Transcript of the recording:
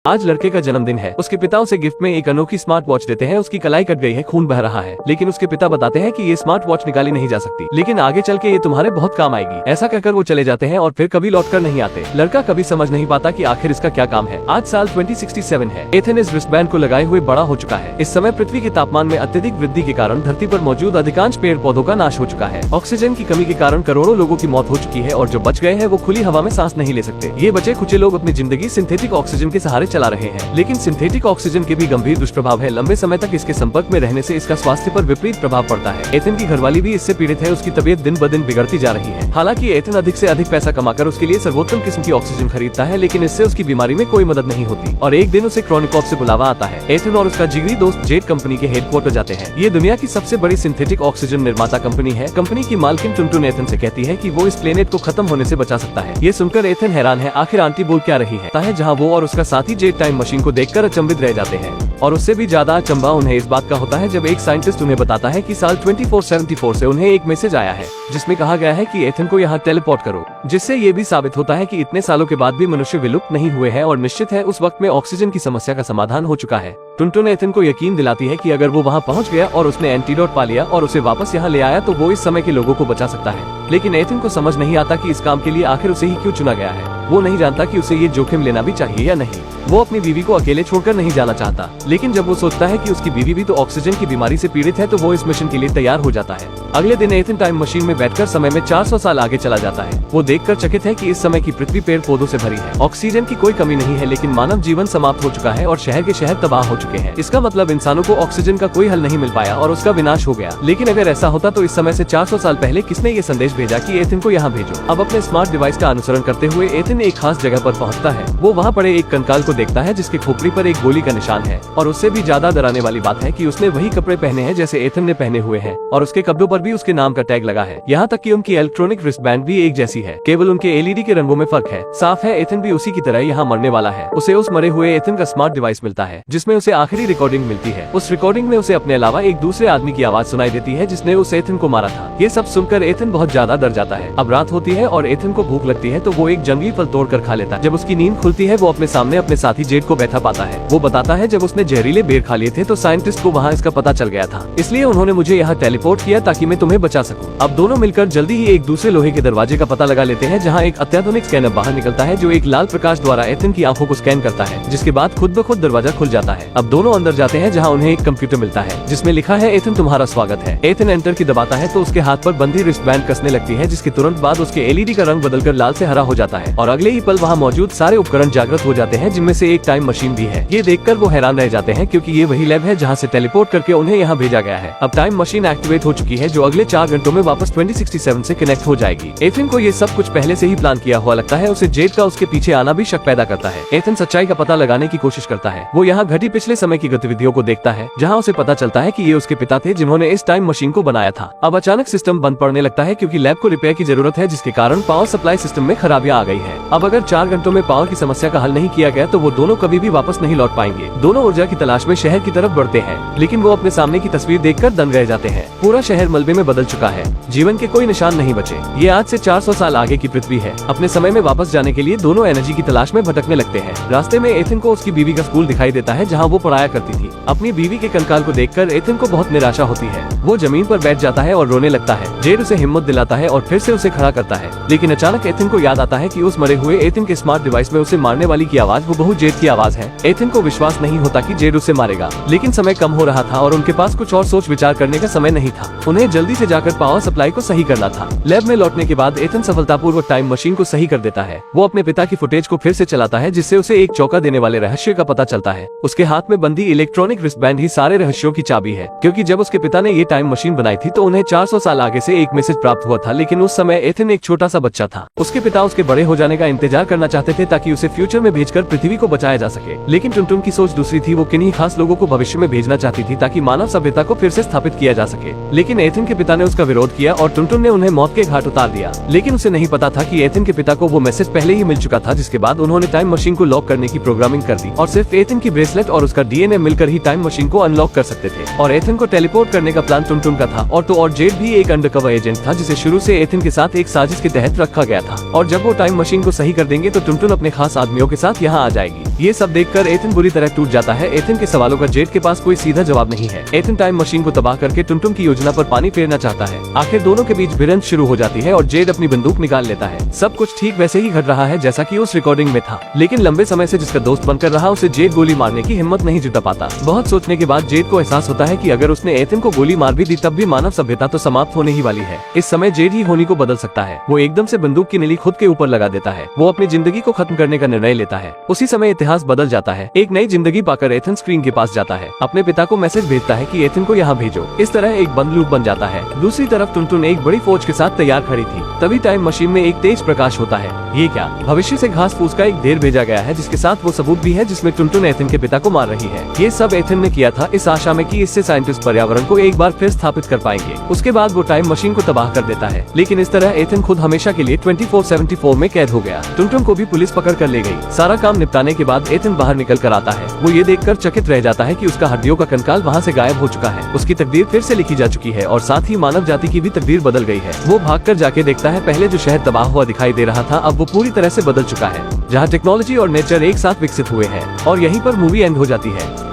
आज लड़के का जन्मदिन है। उसके पिता उसे गिफ्ट में एक अनोखी स्मार्ट वॉच देते हैं। उसकी कलाई कट गई है, खून बह रहा है, लेकिन उसके पिता बताते हैं कि ये स्मार्ट वॉच निकाली नहीं जा सकती, लेकिन आगे चल के ये तुम्हारे बहुत काम आएगी। ऐसा कहकर वो चले जाते हैं और फिर कभी लौट कर नहीं आते। लड़का कभी समझ नहीं पाता कि आखिर इसका क्या काम है। आज साल 2067 है। एथन इस रिस्टबैंड को लगाए हुए बड़ा हो चुका है। इस समय पृथ्वी के तापमान में अत्यधिक वृद्धि के कारण धरती पर मौजूद अधिकांश पेड़ पौधों का नाश हो चुका है। ऑक्सीजन की कमी के कारण करोड़ों लोगों की मौत हो चुकी है और जो बच गए हैं वो खुली हवा में सांस नहीं ले सकते। ये बचे खुचे लोग अपनी जिंदगी सिंथेटिक ऑक्सीजन के सहारे चला रहे हैं, लेकिन सिंथेटिक ऑक्सीजन के भी गंभीर दुष्प्रभाव है। लंबे समय तक इसके संपर्क में रहने से इसका स्वास्थ्य पर विपरीत प्रभाव पड़ता है। एथन की घरवाली भी इससे पीड़ित है। उसकी तबीयत दिन ब दिन बिगड़ती जा रही है। हालांकि एथन अधिक से अधिक पैसा कमाकर उसके लिए सर्वोत्तम किस्म की ऑक्सीजन खरीदता है, लेकिन इससे उसकी बीमारी में कोई मदद नहीं होती और एक दिन उसे क्रोनिकॉप से बुलावा आता है। एथन और उसका जिगरी दोस्त जेट कंपनी के हेडक्वार्टर जाते हैं। ये दुनिया की सबसे बड़ी सिंथेटिक ऑक्सीजन निर्माता कंपनी है। कंपनी की मालकिन टुनटुन एथन से कहती है कि वो इस प्लेनेट को खत्म होने से बचा सकता है। ये सुनकर एथन हैरान है। आखिर आंटी बोल क्या रही है जहाँ वो और उसका साथी जेट टाइम मशीन को देखकर अचंभित रह जाते हैं। और उससे भी ज्यादा अचंभा उन्हें इस बात का होता है जब एक साइंटिस्ट उन्हें बताता है कि साल 2474 से उन्हें एक मैसेज आया है जिसमें कहा गया है कि एथन को यहाँ टेलीपोर्ट करो, जिससे ये भी साबित होता है कि इतने सालों के बाद भी मनुष्य विलुप्त नहीं हुए हैं और निश्चित है उस वक्त में ऑक्सीजन की समस्या का समाधान हो चुका है। टुनटुन एथन को यकीन दिलाती है कि अगर वो वहाँ पहुँच गया और उसने एंटीडोट पा लिया और उसे वापस यहाँ ले आया तो वो इस समय के लोगों को बचा सकता है। लेकिन एथन को समझ नहीं आता कि इस काम के लिए आखिर उसे ही क्यों चुना गया है। वो नहीं जानता कि उसे ये जोखिम लेना भी चाहिए या नहीं। वो अपनी बीवी को अकेले छोड़कर नहीं जाना चाहता, लेकिन जब वो सोचता है कि उसकी बीवी भी तो ऑक्सीजन की बीमारी से पीड़ित है तो वो इस मिशन के लिए तैयार हो जाता है। अगले दिन एथन टाइम मशीन में बैठकर समय में 400 साल आगे चला जाता है। वो देखकर चकित है कि इस समय की पृथ्वी पेड़ पौधों से भरी है, ऑक्सीजन की कोई कमी नहीं है, लेकिन मानव जीवन समाप्त हो चुका है और शहर के शहर तबाह हो चुके हैं। इसका मतलब इंसानों को ऑक्सीजन का कोई हल नहीं मिल पाया और उसका विनाश हो गया। लेकिन अगर ऐसा होता तो इस समय से 400 साल पहले किसने ये संदेश भेजा कि एथन को यहाँ भेजो। अब अपने स्मार्ट डिवाइस का अनुसरण करते हुए एथन एक खास जगह पर पहुँचता है। वो वहाँ पड़े एक कंकाल को देखता है जिसके खोपड़ी पर एक गोली का निशान है और उससे भी ज्यादा डराने वाली बात है कि उसने वही कपड़े पहने हैं जैसे एथन ने पहने हुए हैं और उसके कपड़ों पर भी उसके नाम का टैग लगा है। यहाँ तक कि उनकी इलेक्ट्रॉनिक रिस्टबैंड भी एक जैसी है, केवल उनके एलईडी के रंगों में फर्क है। साफ है एथन भी उसी की तरह यहाँ मरने वाला है। उसे उस मरे हुए एथन का स्मार्ट डिवाइस मिलता है जिसमें उसे आखिरी रिकॉर्डिंग मिलती है। उस रिकॉर्डिंग में उसे अपने अलावा एक दूसरे आदमी की आवाज सुनाई देती है जिसने उस एथन को मारा था। ये सब सुनकर एथन बहुत ज्यादा डर जाता है। अब रात होती है और एथन को भूख लगती है तो वो एक जंगली फल तोड़ कर खा लेता है। जब उसकी नींद खुलती है वो अपने सामने अपने साथी जेट को बैठा पाता है। वो बताता है जब उसने जहरीले बेर खा लिए थे तो साइंटिस्ट को वहाँ इसका पता चल गया था, इसलिए उन्होंने मुझे यहाँ टेलीपोर्ट किया ताकि मैं तुम्हें बचा सकूं। अब दोनों मिलकर जल्दी ही एक दूसरे लोहे के दरवाजे का पता लगा लेते हैं जहाँ एक अत्याधुनिक स्कैनर बाहर निकलता है जो एक लाल प्रकाश द्वारा एथन की आंखों को स्कैन करता है, जिसके बाद खुद ब खुद दरवाजा खुल जाता है। अब दोनों अंदर जाते हैं जहाँ उन्हें एक कंप्यूटर मिलता है जिसमें लिखा है एथन तुम्हारा स्वागत है। एथन एंटर की दबाता है तो उसके हाथ पर बंधी रिस्टबैंड कसने लगती है, जिसके तुरंत बाद उसके एलईडी का रंग बदलकर लाल से हरा हो जाता है और अगले ही पल वहाँ मौजूद सारे उपकरण जागृत हो जाते हैं, जिनमें से एक टाइम मशीन भी है। ये देखकर वो हैरान रह जाते हैं क्योंकि ये वही लैब है जहाँ से टेलीपोर्ट करके उन्हें यहाँ भेजा गया है। अब टाइम मशीन एक्टिवेट हो चुकी है जो अगले 4 घंटों में वापस 2067 से कनेक्ट हो जाएगी। एथन को ये सब कुछ पहले से ही प्लान किया हुआ लगता है। उसे जेट का उसके पीछे आना भी शक पैदा करता है। एथन सच्चाई का पता लगाने की कोशिश करता है। वो यहाँ घटी पिछले समय की गतिविधियों को देखता है जहाँ उसे पता चलता है कि ये उसके पिता थे जिन्होंने इस टाइम मशीन को बनाया था। अब अचानक सिस्टम बंद पड़ने लगता है क्योंकि लैब को रिपेयर की जरूरत है, जिसके कारण पावर सप्लाई सिस्टम में खराबियां आ गई है। अब अगर 4 घंटों में पावर की समस्या का हल नहीं किया गया तो वो दोनों कभी भी वापस नहीं लौट पाएंगे। दोनों ऊर्जा की तलाश में शहर की तरफ बढ़ते हैं, लेकिन वो अपने सामने की तस्वीर देखकर दंग रह जाते हैं। पूरा शहर मलबे में बदल चुका है, जीवन के कोई निशान नहीं बचे। ये आज से 400 साल आगे की पृथ्वी है। अपने समय में वापस जाने के लिए दोनों एनर्जी की तलाश में भटकने लगते हैं। रास्ते में एथन को उसकी बीवी का स्कूल दिखाई देता है जहाँ वो पढ़ाया करती थी। अपनी बीवी के कंकाल को देखकर एथन को बहुत निराशा होती है। वो जमीन पर बैठ जाता है और रोने लगता है। जेड उसे हिम्मत दिलाता है और फिर से उसे खड़ा करता है, लेकिन अचानक एथन को याद आता है कि उस मरे हुए एथन के स्मार्ट डिवाइस में उसे मारने वाली की आवाज वो जेड की आवाज है। एथन को विश्वास नहीं होता कि जेड उसे मारेगा, लेकिन समय कम हो रहा था और उनके पास कुछ और सोच विचार करने का समय नहीं था। उन्हें जल्दी से जाकर पावर सप्लाई को सही करना था। लैब में लौटने के बाद एथन सफलतापूर्वक टाइम मशीन को सही कर देता है। वो अपने पिता की फुटेज को फिर से चलाता है, जिससे उसे एक चौंका देने वाले रहस्य का पता चलता है। उसके हाथ में बंधी इलेक्ट्रॉनिक रिस्टबैंड ही सारे रहस्यों की चाबी है, क्योंकि जब उसके पिता ने ये टाइम मशीन बनाई थी तो उन्हें 400 साल आगे से एक मैसेज प्राप्त हुआ था, लेकिन उस समय एथन एक छोटा सा बच्चा था। उसके पिता उसके बड़े हो जाने का इंतजार करना चाहते थे ताकि उसे फ्यूचर में भेजकर पृथ्वी को बचाया जा सके, लेकिन टुनटुन की सोच दूसरी थी। वो किन्हीं खास लोगों को भविष्य में भेजना चाहती थी ताकि मानव सभ्यता को फिर से स्थापित किया जा सके। लेकिन एथन के पिता ने उसका विरोध किया और टुनटुन ने उन्हें मौत के घाट उतार दिया। लेकिन उसे नहीं पता था कि एथन के पिता को वो मैसेज पहले ही मिल चुका था, जिसके बाद उन्होंने टाइम मशीन को लॉक करने की प्रोग्रामिंग कर दी और सिर्फ एथन की ब्रेसलेट और उसकी उसका डीएनए मिलकर ही टाइम मशीन को अनलॉक कर सकते थे। और एथन को टेलीपोर्ट करने का प्लान टुनटुन का था। और जेड भी एक अंडरकवर एजेंट था जिसे शुरू से एथन के साथ एक साजिश के तहत रखा गया था। और जब वो टाइम मशीन को सही कर देंगे तो टुनटुन अपने खास आदमियों के साथ यहाँ आ जाएगी। ये सब देखकर एथन बुरी तरह टूट जाता है। एथन के सवालों का जेड के पास कोई सीधा जवाब नहीं है। एथन टाइम मशीन को तबाह करके टुनटुन की योजना पर पानी फेरना चाहता है। आखिर दोनों के बीच भिड़ंत शुरू हो जाती है और जेड अपनी बंदूक निकाल लेता है। सब कुछ ठीक वैसे ही घट रहा है जैसा कि उस रिकॉर्डिंग में था, लेकिन लंबे समय से जिसका दोस्त बनकर रहा उसे जेड गोली मारने की हिम्मत नहीं जुटा पाता। बहुत सोचने के बाद जेड को एहसास होता है कि अगर उसने एथन को गोली मार भी दी तब भी मानव सभ्यता तो समाप्त होने ही वाली है। इस समय जेड ही होनी को बदल सकता है। वो एकदम से बंदूक की नली खुद के ऊपर लगा देता है। वो अपनी जिंदगी को खत्म करने का निर्णय लेता है। उसी समय इतिहास बदल जाता है। एक नई जिंदगी पाकर एथन स्क्रीन के पास जाता है। अपने पिता को मैसेज भेजता है कि एथन को यहाँ भेजो। इस तरह एक बंद लूप बन जाता है। दूसरी तरफ टुनटुन एक बड़ी फौज के साथ तैयार खड़ी थी। तभी टाइम मशीन में एक तेज प्रकाश होता है। ये क्या? भविष्य से घास फूस का एक ढेर भेजा गया है जिसके साथ वो सबूत भी है जिसमें टुनटुन एथन के पिता को मार रही है। ये सब एथन ने किया था इस आशा में कि इससे साइंटिस्ट पर्यावरण को एक बार फिर स्थापित कर पाएंगे। उसके बाद वो टाइम मशीन को तबाह कर देता है। लेकिन इस तरह एथन खुद हमेशा के लिए 2474 में कैद हो गया। टुनटुन को भी पुलिस पकड़ कर ले गई। सारा काम निपटाने के बाद एथन बाहर निकल कर आता है। वो ये देखकर चकित रह जाता है कि उसका हड्डियों का कंकाल वहाँ से गायब हो चुका है। उसकी तकदीर फिर से लिखी जा चुकी है और साथ ही मानव जाति की भी तकदीर बदल गई है। वो भागकर जाके देखता है पहले जो शहर तबाह हुआ दिखाई दे रहा था अब वो पूरी तरह से बदल चुका है, जहाँ टेक्नोलॉजी और नेचर एक साथ विकसित हुए हैं। और यहीं पर मूवी एंड हो जाती है।